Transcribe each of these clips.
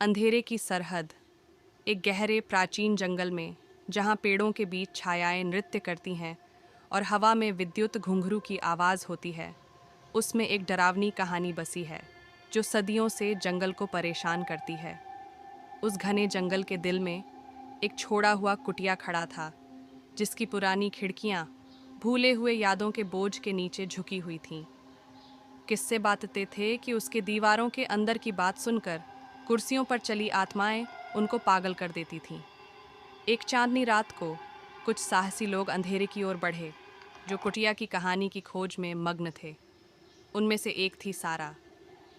अंधेरे की सरहद, एक गहरे प्राचीन जंगल में जहाँ पेड़ों के बीच छायाएं नृत्य करती हैं और हवा में विद्युत घुंघरू की आवाज़ होती है, उसमें एक डरावनी कहानी बसी है जो सदियों से जंगल को परेशान करती है। उस घने जंगल के दिल में एक छोड़ा हुआ कुटिया खड़ा था, जिसकी पुरानी खिड़कियाँ भूले हुए यादों के बोझ के नीचे झुकी हुई थीं। किस्से बातते थे कि उसके दीवारों के अंदर की बात सुनकर कुर्सियों पर चली आत्माएं उनको पागल कर देती थीं। एक चांदनी रात को कुछ साहसी लोग अंधेरे की ओर बढ़े, जो कुटिया की कहानी की खोज में मग्न थे। उनमें से एक थी सारा,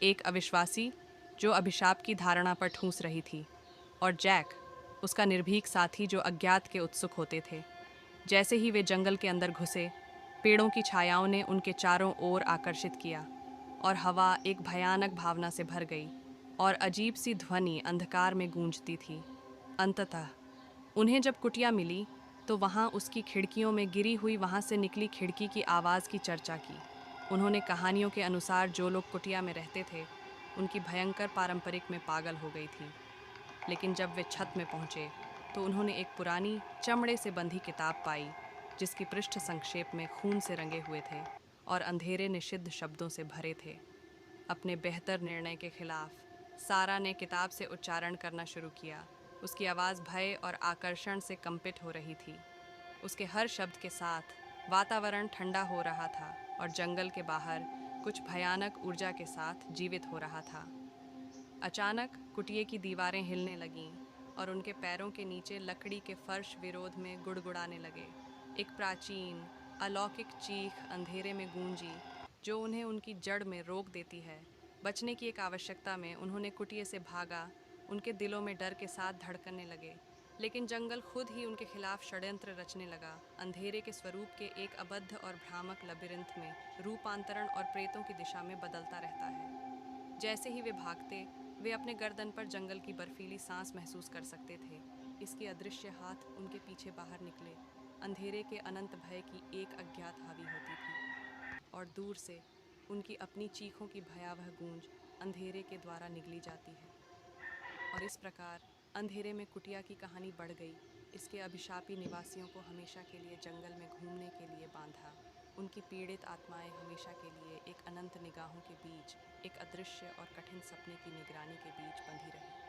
एक अविश्वासी जो अभिशाप की धारणा पर ठूंस रही थी, और जैक, उसका निर्भीक साथी जो अज्ञात के उत्सुक होते थे। जैसे ही वे जंगल के अंदर घुसे, पेड़ों की छायाओं ने उनके चारों ओर आकर्षित किया और हवा एक भयानक भावना से भर गई और अजीब सी ध्वनि अंधकार में गूंजती थी। अंततः उन्हें जब कुटिया मिली तो वहाँ उसकी खिड़कियों में गिरी हुई वहाँ से निकली खिड़की की आवाज़ की चर्चा की। उन्होंने कहानियों के अनुसार जो लोग कुटिया में रहते थे उनकी भयंकर पारंपरिक में पागल हो गई थी। लेकिन जब वे छत में पहुँचे तो उन्होंने एक पुरानी चमड़े से बंधी किताब पाई, जिसकी पृष्ठ संक्षेप में खून से रंगे हुए थे और अंधेरे निषिद्ध शब्दों से भरे थे। अपने बेहतर निर्णय के खिलाफ सारा ने किताब से उच्चारण करना शुरू किया। उसकी आवाज़ भय और आकर्षण से कंपित हो रही थी। उसके हर शब्द के साथ वातावरण ठंडा हो रहा था और जंगल के बाहर कुछ भयानक ऊर्जा के साथ जीवित हो रहा था। अचानक कुटिया की दीवारें हिलने लगीं और उनके पैरों के नीचे लकड़ी के फर्श विरोध में गुड़गुड़ाने लगे। एक प्राचीन, अलौकिक चीख अंधेरे में गूंजी, जो उन्हें उनकी जड़ में रोक देती है। बचने की एक आवश्यकता में उन्होंने कुटिया से भागा। उनके दिलों में डर के साथ धड़कने लगे, लेकिन जंगल खुद ही उनके खिलाफ षड्यंत्र रचने लगा। अंधेरे के स्वरूप के एक अबद्ध और भ्रामक लाबिरिंथ में रूपांतरण और प्रेतों की दिशा में बदलता रहता है। जैसे ही वे भागते, वे अपने गर्दन पर जंगल की बर्फीली सांस महसूस कर सकते थे। इसके अदृश्य हाथ उनके पीछे बाहर निकले। अंधेरे के अनंत भय की एक अज्ञात हावी होती थी, और दूर से उनकी अपनी चीखों की भयावह गूंज अंधेरे के द्वारा निगली जाती है। और इस प्रकार अंधेरे में कुटिया की कहानी बढ़ गई। इसके अभिशापी निवासियों को हमेशा के लिए जंगल में घूमने के लिए बांधा। उनकी पीड़ित आत्माएं हमेशा के लिए एक अनंत निगाहों के बीच, एक अदृश्य और कठिन सपने की निगरानी के बीच बंधी रही।